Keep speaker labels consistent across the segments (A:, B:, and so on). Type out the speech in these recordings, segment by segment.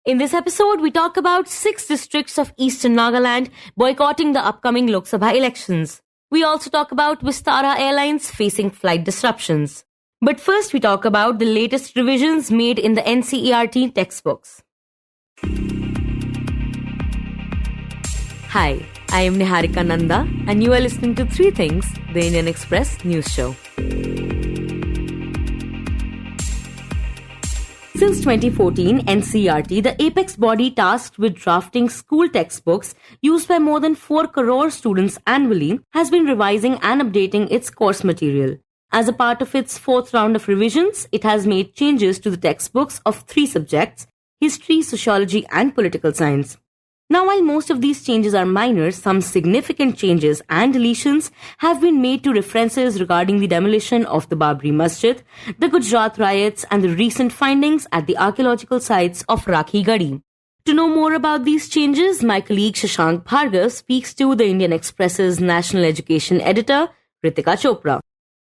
A: In this episode, we talk about 6 districts of eastern Nagaland boycotting the upcoming Lok Sabha elections. We also talk about Vistara Airlines facing flight disruptions. But first, we talk about the latest revisions made in the NCERT textbooks. Hi, I am Niharika Nanda, and you are listening to 3 Things, the Indian Express news show. Since 2014, NCERT, the apex body tasked with drafting school textbooks used by more than 4 crore students annually, has been revising and updating its course material. As a part of its 4th round of revisions, it has made changes to the textbooks of 3 subjects: history, sociology, and political science. Now, while most of these changes are minor, some significant changes and deletions have been made to references regarding the demolition of the Babri Masjid, the Gujarat riots, and the recent findings at the archaeological sites of Rakhi Gadi. To know more about these changes, my colleague Shashank Bhargav speaks to the Indian Express's national education editor, Ritika Chopra.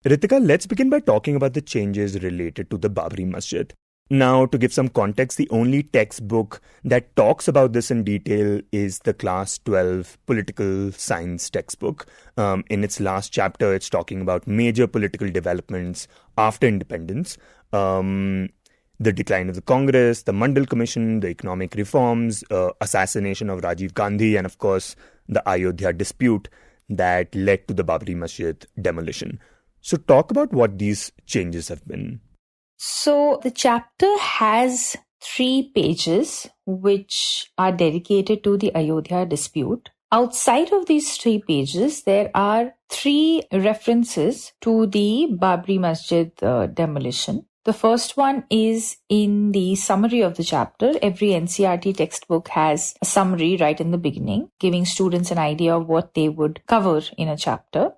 B: Ritika, let's begin by talking about the changes related to the Babri Masjid. Now, to give some context, the only textbook that talks about this in detail is the Class 12 political science textbook. In its last chapter, it's talking about major political developments after independence, the decline of the Congress, the Mandal Commission, the economic reforms, assassination of Rajiv Gandhi, and of course, the Ayodhya dispute that led to the Babri Masjid demolition. So talk about what these changes have been.
C: So the chapter has 3 pages which are dedicated to the Ayodhya dispute. Outside of these 3 pages, there are 3 references to the Babri Masjid demolition. The first one is in the summary of the chapter. Every NCERT textbook has a summary right in the beginning, giving students an idea of what they would cover in a chapter.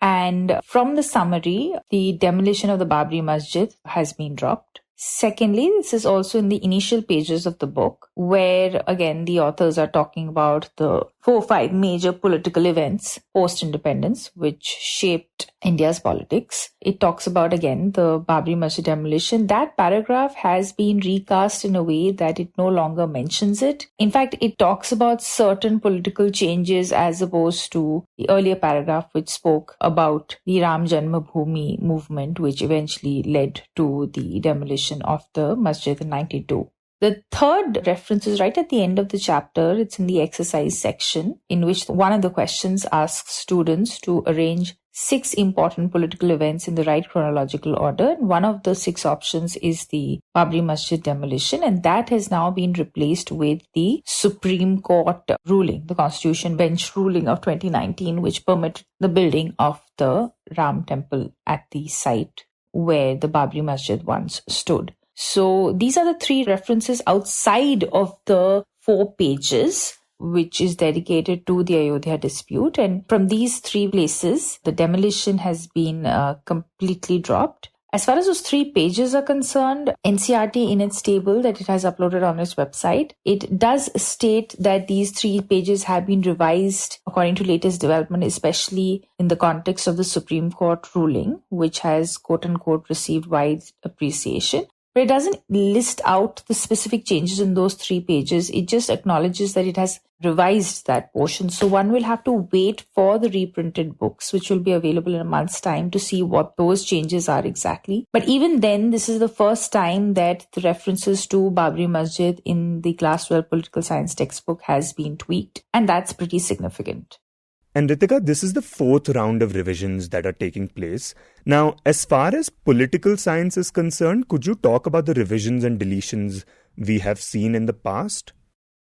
C: And from the summary, the demolition of the Babri Masjid has been dropped. Secondly, this is also in the initial pages of the book, where again the authors are talking about the 4 or 5 major political events post-independence which shaped India's politics. It talks about again the Babri Masjid demolition. That paragraph has been recast in a way that it no longer mentions it. In fact, it talks about certain political changes as opposed to the earlier paragraph which spoke about the Ram Janmabhoomi movement, which eventually led to the demolition of the masjid in 92. The third reference is right at the end of the chapter. It's in the exercise section, in which one of the questions asks students to arrange 6 important political events in the right chronological order. One of the 6 options is the Babri Masjid demolition, and that has now been replaced with the Supreme Court ruling, the Constitution Bench ruling of 2019, which permitted the building of the Ram Temple at the site where the Babri Masjid once stood. So these are the 3 references outside of the 4 pages, which is dedicated to the Ayodhya dispute. And from these 3 places, the demolition has been completely dropped. As far as those 3 pages are concerned, NCERT in its table that it has uploaded on its website, it does state that these 3 pages have been revised according to latest development, especially in the context of the Supreme Court ruling, which has quote-unquote received wide appreciation. But it doesn't list out the specific changes in those 3 pages. It just acknowledges that it has revised that portion. So one will have to wait for the reprinted books, which will be available in a month's time, to see what those changes are exactly. But even then, this is the first time that the references to Babri Masjid in the Class 12 political science textbook has been tweaked. And that's pretty significant.
B: And Ritika, this is the 4th round of revisions that are taking place. Now, as far as political science is concerned, could you talk about the revisions and deletions we have seen in the past?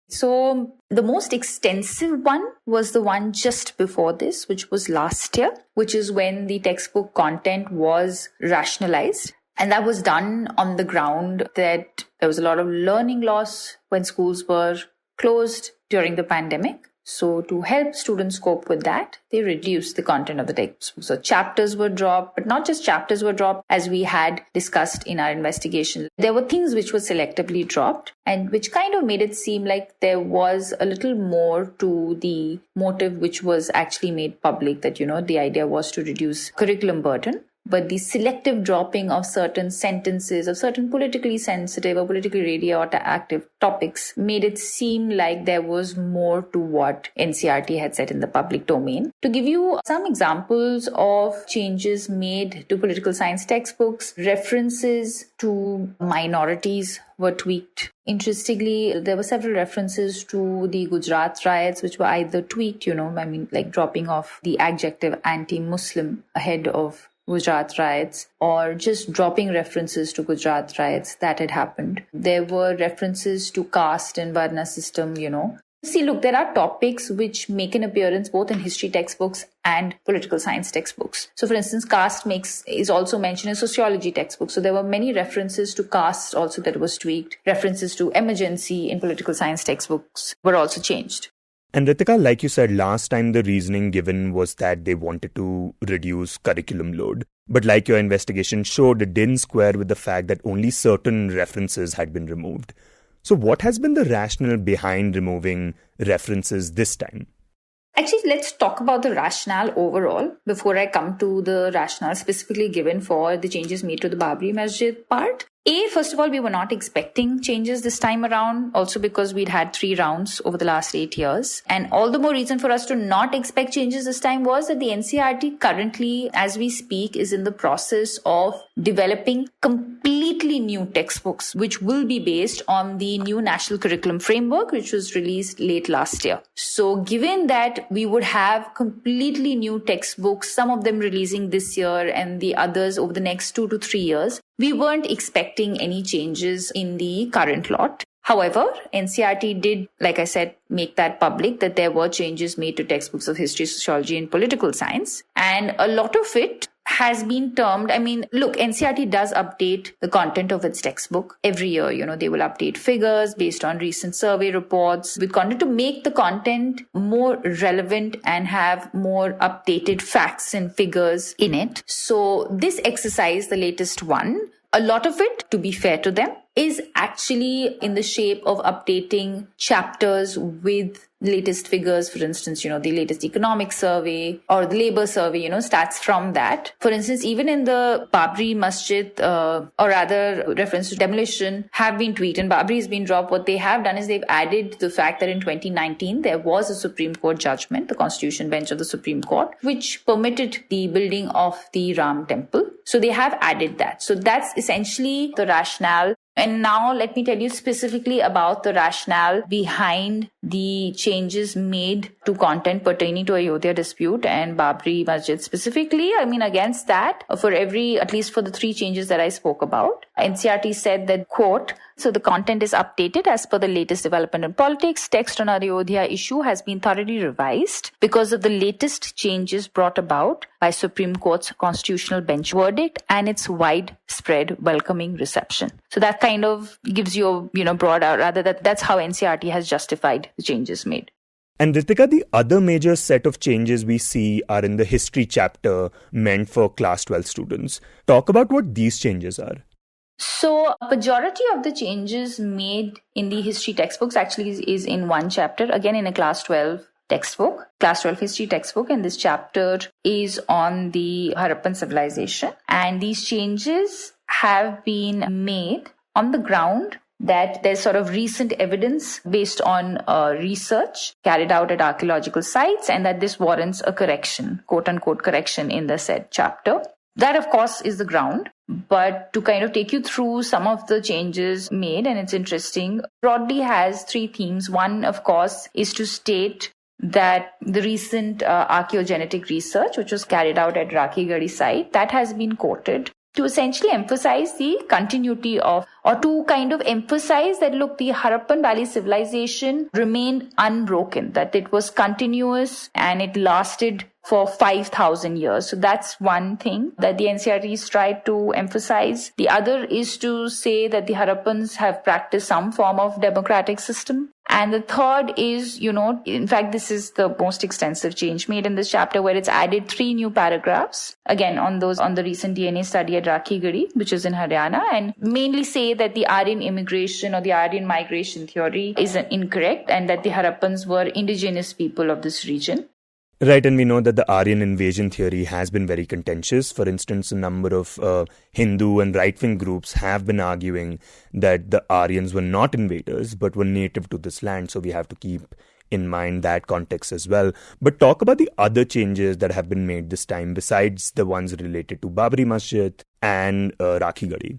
C: So the most extensive one was the one just before this, which was last year, which is when the textbook content was rationalized. And that was done on the ground that there was a lot of learning loss when schools were closed during the pandemic. So to help students cope with that, they reduced the content of the textbook. So chapters were dropped, but not just chapters were dropped, as we had discussed in our investigation. There were things which were selectively dropped and which kind of made it seem like there was a little more to the motive which was actually made public, that, the idea was to reduce curriculum burden. but the selective dropping of certain sentences of certain politically sensitive or politically radioactive topics made it seem like there was more to what NCERT had said in the public domain. To give you some examples of changes made to political science textbooks, references to minorities were tweaked. Interestingly, there were several references to the Gujarat riots, which were either tweaked, like dropping off the adjective anti-Muslim ahead of Gujarat riots, or just dropping references to Gujarat riots that had happened. There were references to caste and Varna system, See, look, there are topics which make an appearance both in history textbooks and political science textbooks. So, for instance, caste is also mentioned in sociology textbooks. So there were many references to caste also that was tweaked. References to emergency in political science textbooks were also changed.
B: And Ritika, like you said, last time the reasoning given was that they wanted to reduce curriculum load. But like your investigation showed, it didn't square with the fact that only certain references had been removed. So what has been the rationale behind removing references this time?
C: Actually, let's talk about the rationale overall before I come to the rationale specifically given for the changes made to the Babri Masjid part. First of all, we were not expecting changes this time around, also because we'd had 3 rounds over the last 8 years. And all the more reason for us to not expect changes this time was that the NCERT currently, as we speak, is in the process of developing completely new textbooks, which will be based on the new National Curriculum Framework, which was released late last year. So given that we would have completely new textbooks, some of them releasing this year and the others over the next 2 to 3 years, we weren't expecting any changes in the current lot. However, NCERT did, like I said, make that public that there were changes made to textbooks of history, sociology, and political science. And a lot of it has been termed, NCERT does update the content of its textbook every year. They will update figures based on recent survey reports with content to make the content more relevant and have more updated facts and figures in it. So this exercise, the latest one, a lot of it, to be fair to them, is actually in the shape of updating chapters with latest figures. For instance, the latest economic survey or the labor survey, stats from that. For instance, even in the Babri Masjid, or rather reference to demolition, have been tweaked and Babri has been dropped. What they have done is they've added the fact that in 2019, there was a Supreme Court judgment, the Constitution Bench of the Supreme Court, which permitted the building of the Ram Temple. So they have added that. So that's essentially the rationale. And now let me tell you specifically about the rationale behind the changes made to content pertaining to Ayodhya dispute and Babri Masjid specifically. Against that, at least for the 3 changes that I spoke about, NCERT said that, quote, so the content is updated as per the latest development in politics. Text on Ayodhya issue has been thoroughly revised because of the latest changes brought about by Supreme Court's Constitutional Bench verdict and its widespread welcoming reception. So that kind of gives you a broad out, rather that's how NCERT has justified the changes made.
B: And Ritika, the other major set of changes we see are in the history chapter meant for class 12 students. Talk about what these changes are.
C: So, a majority of the changes made in the history textbooks actually is in one chapter, again in a class 12 textbook, class 12 history textbook, and this chapter is on the Harappan civilization. And these changes have been made on the ground that there's sort of recent evidence based on research carried out at archaeological sites, and that this warrants a correction, quote unquote correction, in the said chapter. That, of course, is the ground. But to kind of take you through some of the changes made, and it's interesting, broadly has 3 themes. One, of course, is to state that the recent archaeogenetic research, which was carried out at Rakhigadi site, that has been quoted to essentially emphasize the continuity of, or to kind of emphasize that, look, the Harappan Valley civilization remained unbroken, that it was continuous and it lasted for 5,000 years. So that's one thing that the NCERTs tried to emphasize. The other is to say that the Harappans have practiced some form of democratic system. And the third is, in fact, this is the most extensive change made in this chapter, where it's added 3 new paragraphs, again, on the recent DNA study at Rakhigadi, which is in Haryana, and mainly say that the Aryan immigration or the Aryan migration theory is incorrect and that the Harappans were indigenous people of this region.
B: Right, and we know that the Aryan invasion theory has been very contentious. For instance, a number of Hindu and right-wing groups have been arguing that the Aryans were not invaders, but were native to this land. So we have to keep in mind that context as well. But talk about the other changes that have been made this time, besides the ones related to Babri Masjid and Rakhi Gadi.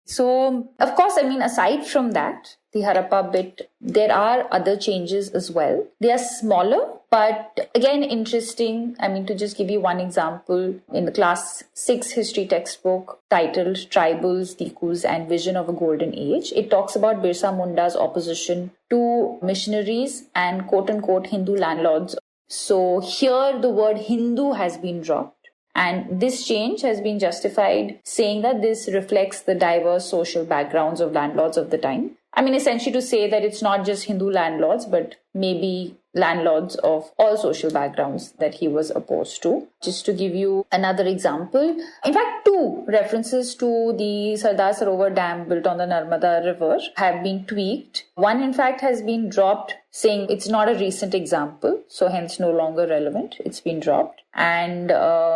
C: So, of course, aside from that, the Harappa bit, there are other changes as well. They are smaller, but again, interesting. To just give you one example, in the class 6 history textbook titled Tribals, Tikus and Vision of a Golden Age, it talks about Birsa Munda's opposition to missionaries and quote-unquote Hindu landlords. So here the word Hindu has been dropped. And this change has been justified, saying that this reflects the diverse social backgrounds of landlords of the time. Essentially to say that it's not just Hindu landlords, but maybe landlords of all social backgrounds that he was opposed to. Just to give you another example, in fact, 2 references to the Sardar Sarovar Dam built on the Narmada River have been tweaked. One, in fact, has been dropped, saying it's not a recent example, so hence no longer relevant. It's been dropped. And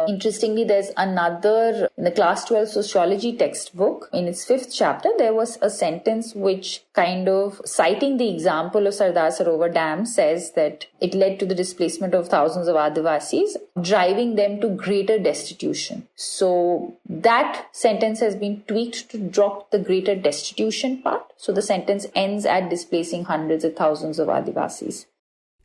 C: interestingly, there's another, in the class 12 sociology textbook, in its 5th chapter, there was a sentence which kind of, citing the example of Sardar Sarovar Dam, says that it led to the displacement of thousands of Adivasis, driving them to greater destitution. So that sentence has been tweaked to drop the greater destitution part. So the sentence ends at displacing hundreds of thousands of Adivasis.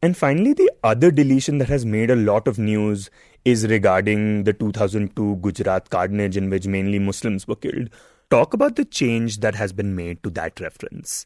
B: And finally, the other deletion that has made a lot of news is regarding the 2002 Gujarat carnage in which mainly Muslims were killed. Talk about the change that has been made to that reference.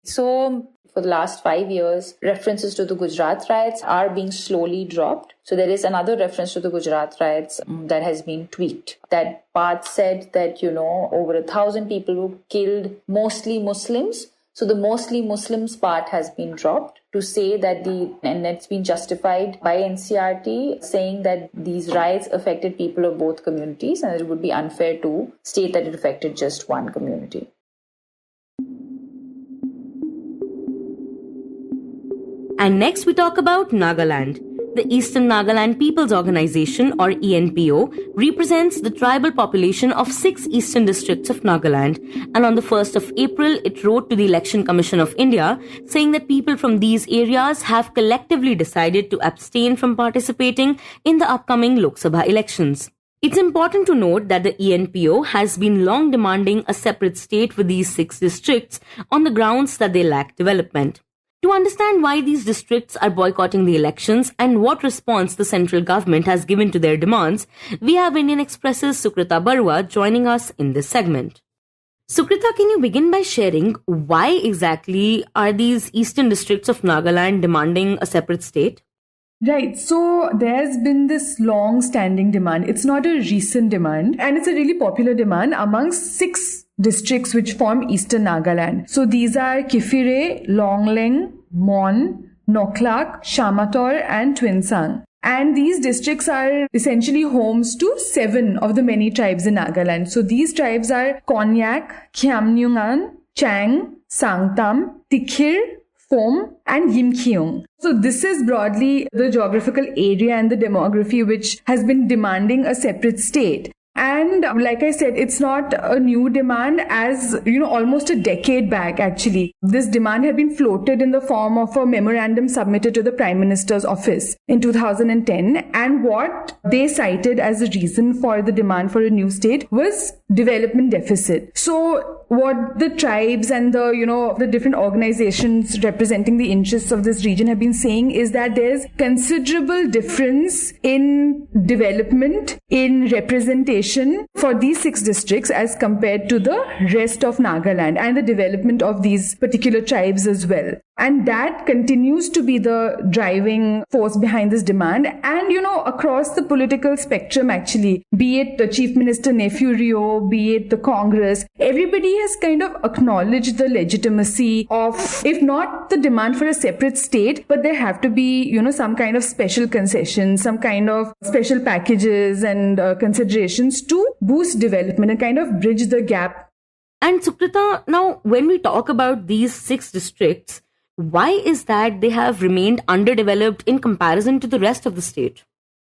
C: So, for the last 5 years, references to the Gujarat riots are being slowly dropped. So there is another reference to the Gujarat riots that has been tweaked. That part said that, over 1,000 people were killed, mostly Muslims. So the mostly Muslims part has been dropped to say that and it's been justified by NCERT, saying that these riots affected people of both communities and it would be unfair to state that it affected just one community.
A: And next we talk about Nagaland. The Eastern Nagaland People's Organization, or ENPO, represents the tribal population of 6 eastern districts of Nagaland. And on the 1st of April, it wrote to the Election Commission of India, saying that people from these areas have collectively decided to abstain from participating in the upcoming Lok Sabha elections. It's important to note that the ENPO has been long demanding a separate state for these 6 districts on the grounds that they lack development. To understand why these districts are boycotting the elections and what response the central government has given to their demands, we have Indian Express's Sukrita Baruah joining us in this segment. Sukrita, can you begin by sharing why exactly are these eastern districts of Nagaland demanding a separate state?
D: Right. So there's been this long-standing demand. It's not a recent demand, and it's a really popular demand amongst 6 districts which form Eastern Nagaland. So these are Kifire, Longling, Mon, Noklak, Shamator and Twinsang. And these districts are essentially homes to 7 of the many tribes in Nagaland. So these tribes are Konyak, Khyamnyungan, Chang, Sangtam, Tikhir, Phom and Yimkhiung. So this is broadly the geographical area and the demography which has been demanding a separate state. And like I said, it's not a new demand, as almost a decade back actually. This demand had been floated in the form of a memorandum submitted to the Prime Minister's office in 2010. And what they cited as a reason for the demand for a new state was development deficit. So what the tribes and the different organizations representing the interests of this region have been saying is that there's considerable difference in development, in representation for these 6 districts as compared to the rest of Nagaland and the development of these particular tribes as well. And that continues to be the driving force behind this demand. And, across the political spectrum, actually, be it the Chief Minister Nefurio, be it the Congress, everybody has kind of acknowledged the legitimacy of, if not the demand for a separate state, but there have to be, some kind of special concessions, some kind of special packages and considerations to boost development and kind of bridge the gap.
A: And Sukrita, now when we talk about these 6 districts, Why is that they have remained underdeveloped in comparison to the rest of the state?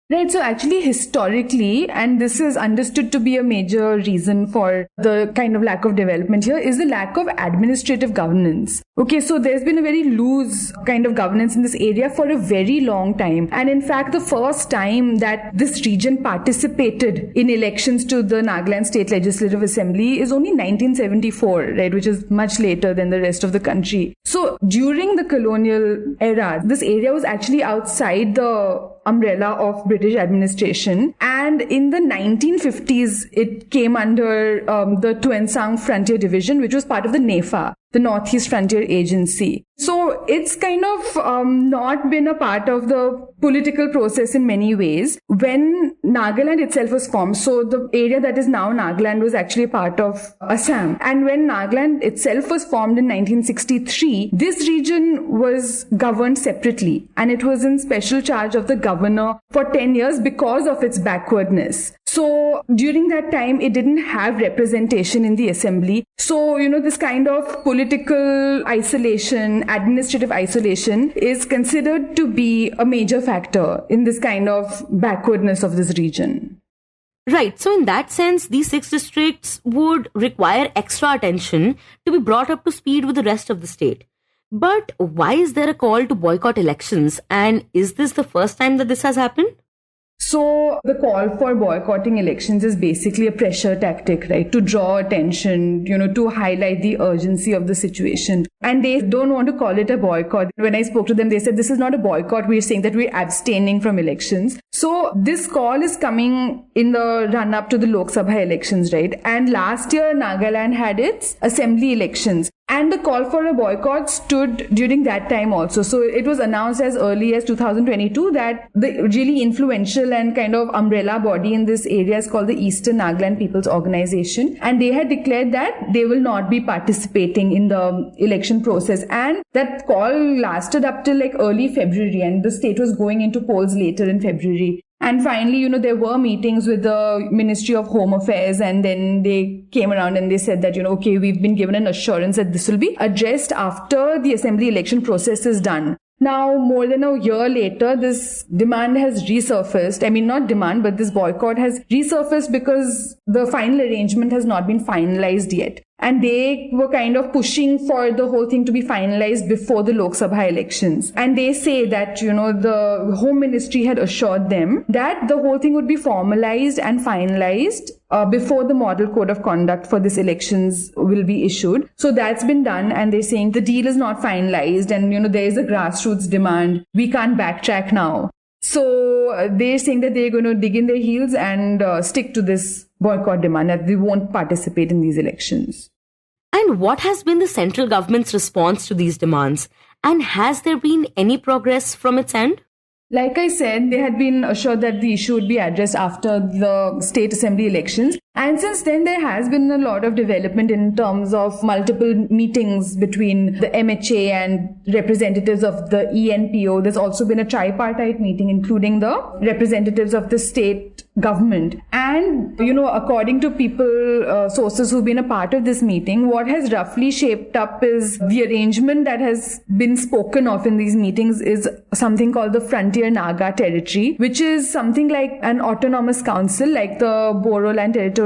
D: Right, so actually historically, and this is understood to be a major reason for the kind of lack of development here, is the lack of administrative governance. Okay, so there's been a very loose kind of governance in this area for a very long time. And in fact, the first time that this region participated in elections to the Nagaland State Legislative Assembly is only 1974, right, which is much later than the rest of the country. So during the colonial era, this area was actually outside the umbrella of British administration, and in the 1950s it came under the Tuensang Frontier Division, which was part of the NEFA, the Northeast Frontier Agency. So it's kind of not been a part of the political process in many ways. When Nagaland itself was formed, so the area that is now Nagaland was actually part of Assam. And when Nagaland itself was formed in 1963, this region was governed separately, and it was in special charge of the governor for 10 years because of its backwardness. So during that time, it didn't have representation in the assembly. So, this kind of political isolation, administrative isolation is considered to be a major factor in this kind of backwardness of this region.
A: Right. So in that sense, these 6 districts would require extra attention to be brought up to speed with the rest of the state. But why is there a call to boycott elections? And is this the first time that this has happened?
D: So the call for boycotting elections is basically a pressure tactic, right? To draw attention, to highlight the urgency of the situation. And they don't want to call it a boycott. When I spoke to them, they said, this is not a boycott. We're saying that we're abstaining from elections. So this call is coming in the run-up to the Lok Sabha elections, right? And last year, Nagaland had its assembly elections. And the call for a boycott stood during that time also. So it was announced as early as 2022 that the really influential and kind of umbrella body in this area is called the Eastern Nagaland People's Organization. And they had declared that they will not be participating in the election process. And that call lasted up till early February, and the state was going into polls later in February. And finally, there were meetings with the Ministry of Home Affairs, and then they came around and they said that, okay, we've been given an assurance that this will be addressed after the assembly election process is done. Now, more than a year later, this demand has resurfaced. I mean, not demand, but this boycott has resurfaced because the final arrangement has not been finalized yet. And they were kind of pushing for the whole thing to be finalized before the Lok Sabha elections. And they say that, the Home Ministry had assured them that the whole thing would be formalized and finalized before the model code of conduct for these elections will be issued. So that's been done, and they're saying the deal is not finalized, and, there is a grassroots demand. We can't backtrack now. So they're saying that they're going to dig in their heels and stick to this boycott demand, that they won't participate in these elections.
A: And what has been the central government's response to these demands? And has there been any progress from its end?
D: Like I said, they had been assured that the issue would be addressed after the state assembly elections. And since then, there has been a lot of development in terms of multiple meetings between the MHA and representatives of the ENPO. There's also been a tripartite meeting, including the representatives of the state government. And, according to people, sources who've been a part of this meeting, what has roughly shaped up is the arrangement that has been spoken of in these meetings is something called the Frontier Naga Territory, which is something like an autonomous council, like the Bodoland Territorial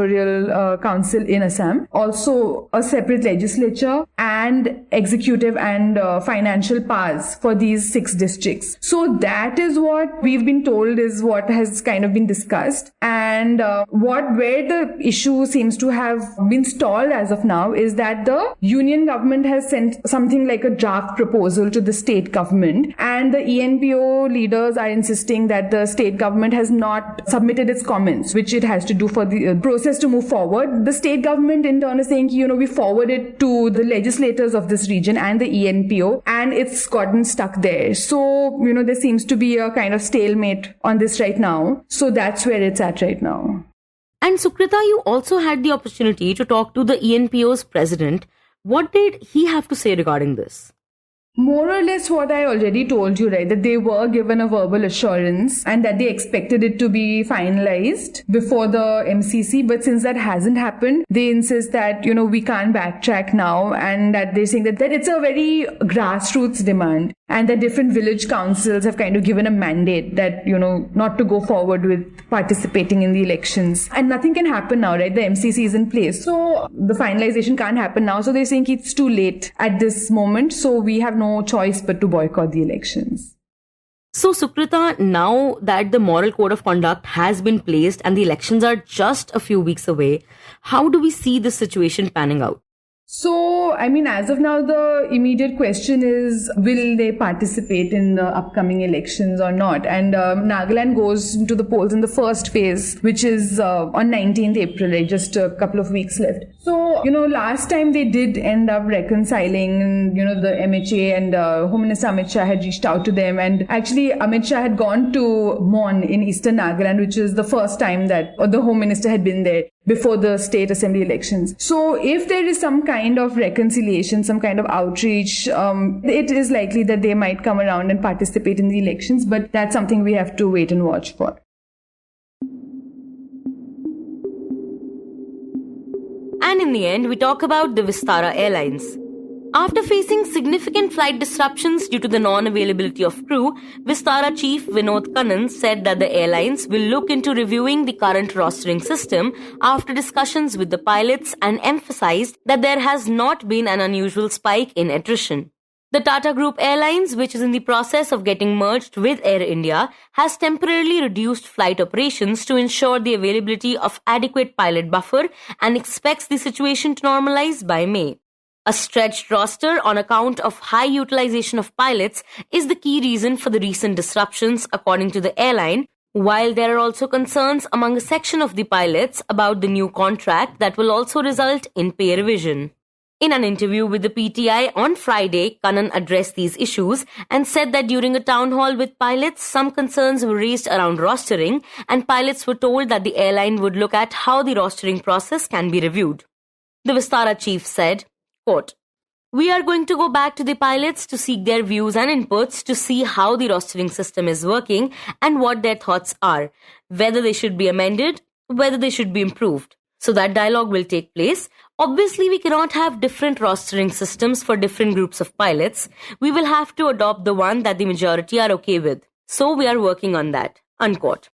D: Council in Assam. Also, a separate legislature and executive and financial powers for these 6 districts. So that is what we've been told is what has kind of been discussed. And where the issue seems to have been stalled as of now is that the union government has sent something like a draft proposal to the state government, and the ENPO leaders are insisting that the state government has not submitted its comments, which it has to do for the process to move forward. The state government in turn is saying, we forward it to the legislators of this region and the ENPO, and it's gotten stuck there. So, there seems to be a kind of stalemate on this right now. So that's where it's at right now.
A: And Sukrita, you also had the opportunity to talk to the ENPO's president. What did he have to say regarding this?
D: More or less what I already told you, right? That they were given a verbal assurance and that they expected it to be finalized before the MCC. But since that hasn't happened, they insist that, we can't backtrack now, and that they're saying that it's a very grassroots demand, and that different village councils have kind of given a mandate that, not to go forward with participating in the elections. And nothing can happen now, right? The MCC is in place. So the finalization can't happen now. So they're saying it's too late at this moment. So we have no choice but to boycott the elections.
A: So Sukrita, now that the moral code of conduct has been placed and the elections are just a few weeks away, how do we see the situation panning out?
D: So, as of now, the immediate question is, will they participate in the upcoming elections or not? And Nagaland goes into the polls in the first phase, which is on 19th April, right? Just a couple of weeks left. So, last time they did end up reconciling, and, the MHA and Home Minister Amit Shah had reached out to them. And actually, Amit Shah had gone to Mon in eastern Nagaland, which is the first time that the Home Minister had been there before the state assembly elections. So if there is some kind of reconciliation, some kind of outreach, it is likely that they might come around and participate in the elections, but that's something we have to wait and watch for.
A: And in the end, we talk about the Vistara Airlines. After facing significant flight disruptions due to the non-availability of crew, Vistara Chief Vinod Kannan said that the airlines will look into reviewing the current rostering system after discussions with the pilots, and emphasized that there has not been an unusual spike in attrition. The Tata Group Airlines, which is in the process of getting merged with Air India, has temporarily reduced flight operations to ensure the availability of adequate pilot buffer and expects the situation to normalize by May. A stretched roster on account of high utilization of pilots is the key reason for the recent disruptions, according to the airline, while there are also concerns among a section of the pilots about the new contract that will also result in pay revision. In an interview with the PTI on Friday, Kannan addressed these issues and said that during a town hall with pilots, some concerns were raised around rostering, and pilots were told that the airline would look at how the rostering process can be reviewed. The Vistara chief said, quote, "We are going to go back to the pilots to seek their views and inputs to see how the rostering system is working and what their thoughts are, whether they should be amended, whether they should be improved. So that dialogue will take place. Obviously, we cannot have different rostering systems for different groups of pilots. We will have to adopt the one that the majority are okay with. So we are working on that." Unquote.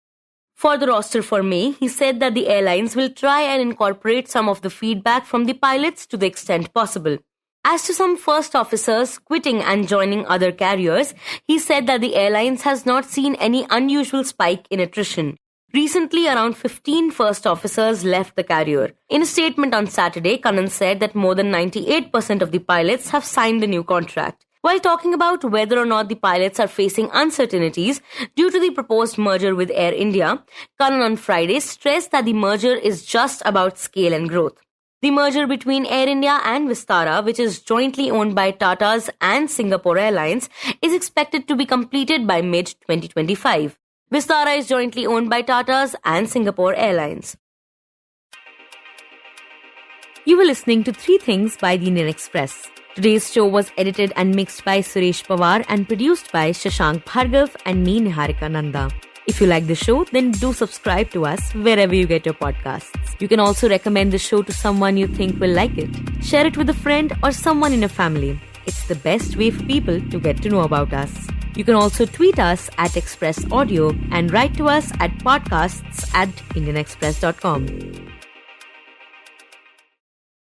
A: For the roster for May, he said that the airlines will try and incorporate some of the feedback from the pilots to the extent possible. As to some first officers quitting and joining other carriers, he said that the airlines has not seen any unusual spike in attrition. Recently, around 15 first officers left the carrier. In a statement on Saturday, Kannan said that more than 98% of the pilots have signed the new contract. While talking about whether or not the pilots are facing uncertainties due to the proposed merger with Air India, Kannan on Friday stressed that the merger is just about scale and growth. The merger between Air India and Vistara, which is jointly owned by Tata's and Singapore Airlines, is expected to be completed by mid-2025. Vistara is jointly owned by Tata's and Singapore Airlines. You were listening to 3 Things by the Indian Express. Today's show was edited and mixed by Suresh Pawar and produced by Shashank Bhargav and me, Niharika Nanda. If you like the show, then do subscribe to us wherever you get your podcasts. You can also recommend the show to someone you think will like it. Share it with a friend or someone in your family. It's the best way for people to get to know about us. You can also tweet us at Express Audio and write to us at podcasts@indianexpress.com.